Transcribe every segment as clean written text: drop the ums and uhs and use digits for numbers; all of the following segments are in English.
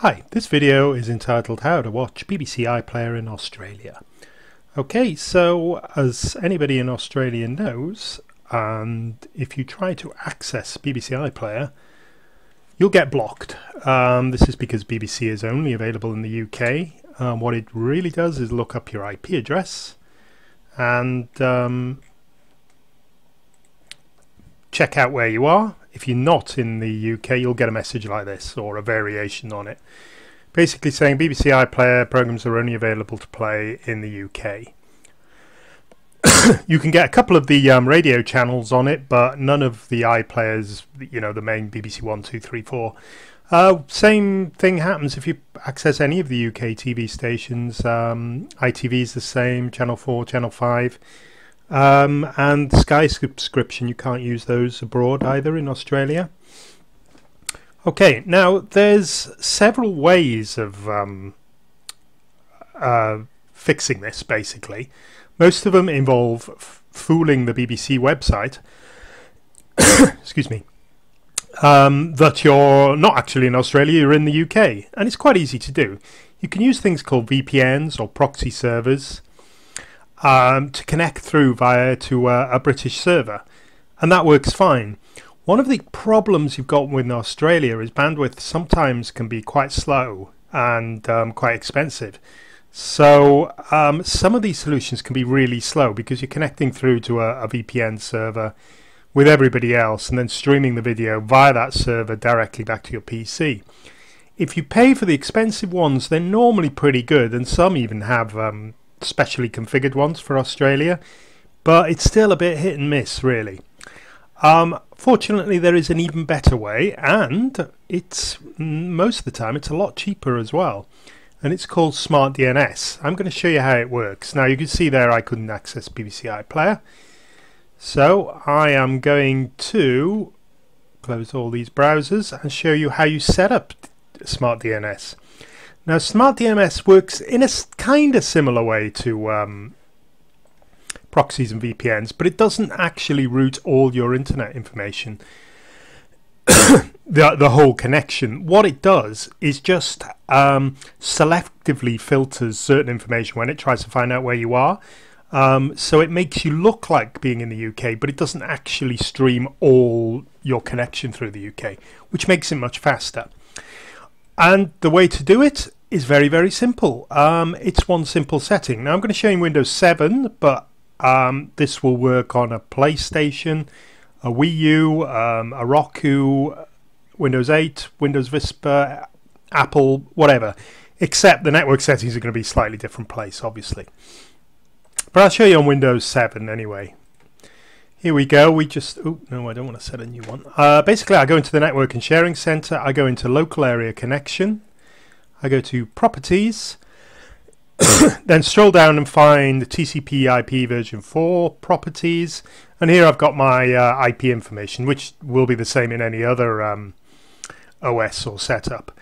Hi, this video is entitled How to Watch BBC iPlayer in Australia. Okay, so as anybody in Australia knows, and if you try to access BBC iPlayer, you'll get blocked. This is because BBC is only available in the UK. What it really does is look up your IP address and check out where you are. If you're not in the UK, you'll get a message like this or a variation on it, basically saying BBC iPlayer programs are only available to play in the UK. You can get a couple of the radio channels on it, but none of the iPlayers, you know, the main BBC 1, 2, 3, 4. Same thing happens if you access any of the UK TV stations. ITV is the same, Channel 4, Channel 5. And Sky subscription, you can't use those abroad either in Australia. Okay, now there's several ways of fixing this, basically. Most of them involve fooling the BBC website excuse me, that you're not actually in Australia, you're in the UK, and it's quite easy to do. You can use things called VPNs or proxy servers to connect through to a British server, and that works fine. One of the problems you've got with Australia is bandwidth sometimes can be quite slow and quite expensive. So some of these solutions can be really slow because you're connecting through to a VPN server with everybody else and then streaming the video via that server directly back to your PC. If you pay for the expensive ones, they're normally pretty good, and some even have specially configured ones for Australia, but it's still a bit hit and miss, really. Fortunately, there is an even better way, and it's most of the time it's a lot cheaper as well, and it's called Smart DNS. I'm going to show you how it works. Now you can see there I couldn't access BBC iPlayer, so I am going to close all these browsers and show you how you set up Smart DNS. Now, Smart DNS works in a kind of similar way to proxies and VPNs, but it doesn't actually route all your internet information, the whole connection. What it does is just selectively filters certain information when it tries to find out where you are. So it makes you look like being in the UK, but it doesn't actually stream all your connection through the UK, which makes it much faster. And the way to do it is very, very simple. It's one simple setting. Now I'm going to show you Windows 7, but this will work on a PlayStation, a Wii U, a Roku, Windows 8, Windows Vista, Apple, whatever. Except the network settings are going to be a slightly different place, obviously. But I'll show you on Windows 7 anyway. Here we go. We just... Oh, no, I don't want to set a new one. Basically, I go into the Network and Sharing Center. I go into Local Area Connection. I go to Properties. Then scroll down and find the TCP IP version 4 Properties. And here I've got my IP information, which will be the same in any other OS or setup.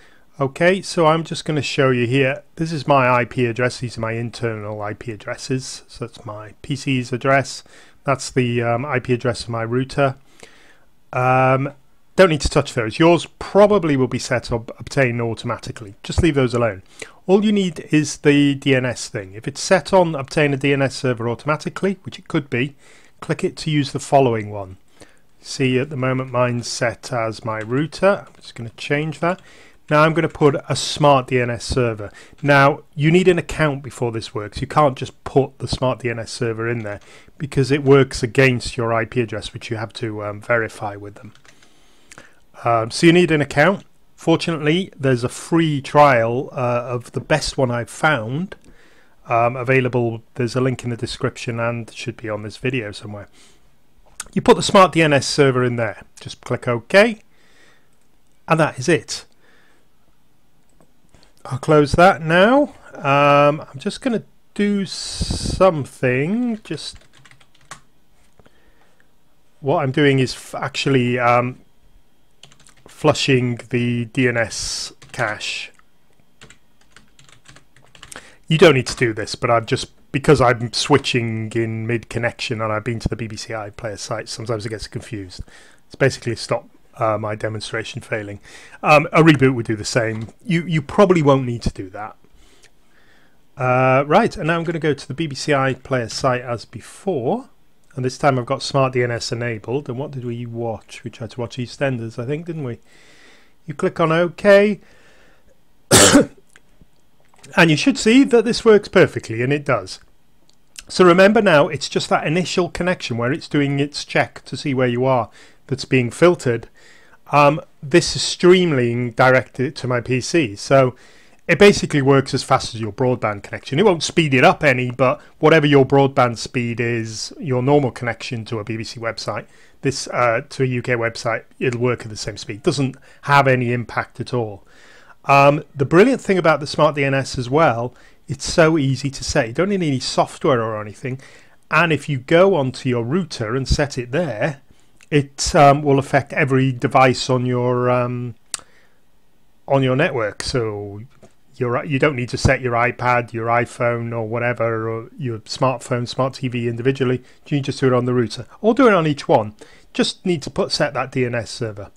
Okay, so I'm just going to show you here. This is my IP address. These are my internal IP addresses. So that's my PC's address. That's the IP address of my router. Don't need to touch those. Yours probably will be set up obtain automatically. Just leave those alone. All you need is the DNS thing. If it's set on obtain a DNS server automatically, which it could be, click it to use the following one. See, at the moment mine's set as my router. I'm just going to change that. Now I'm going to put a Smart DNS server. Now you need an account before this works. You can't just put the Smart DNS server in there because it works against your IP address, which you have to verify with them. So you need an account. Fortunately, there's a free trial of the best one I've found available. There's a link in the description and it should be on this video somewhere. You put the Smart DNS server in there. Just click OK, and that is it. I'll close that now. I'm just going to do something. Just what I'm doing is actually flushing the DNS cache. You don't need to do this, but I've just, because I'm switching in mid-connection and I've been to the BBC iPlayer site, sometimes it gets confused. It's basically a stop my demonstration failing. A reboot would do the same. You probably won't need to do that. Right, and now I'm going to go to the BBC iPlayer site as before, and this time I've got Smart DNS enabled. And what did we watch? We tried to watch EastEnders, I think, didn't we? You click on OK, and you should see that this works perfectly, and it does. So remember now, it's just that initial connection where it's doing its check to see where you are that's being filtered. This is streaming directed to my PC, so it basically works as fast as your broadband connection. It won't speed it up any, but whatever your broadband speed is, your normal connection to a BBC website, this to a UK website, it'll work at the same speed. Doesn't have any impact at all. The brilliant thing about the Smart DNS as well, it's so easy to set. You don't need any software or anything, and if you go onto your router and set it there, it will affect every device on your network. So you don't need to set your iPad, your iPhone, or whatever, or your smartphone, smart TV individually. You just do it on the router, or do it on each one. Just need to set that DNS server.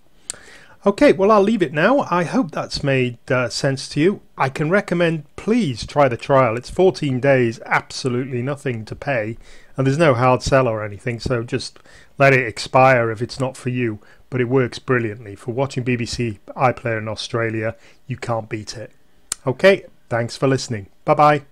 Okay, well, I'll leave it now. I hope that's made sense to you. I can recommend, please try the trial. It's 14 days, absolutely nothing to pay, and there's no hard sell or anything, so just let it expire if it's not for you. But it works brilliantly. For watching BBC iPlayer in Australia, you can't beat it. Okay, thanks for listening. Bye-bye.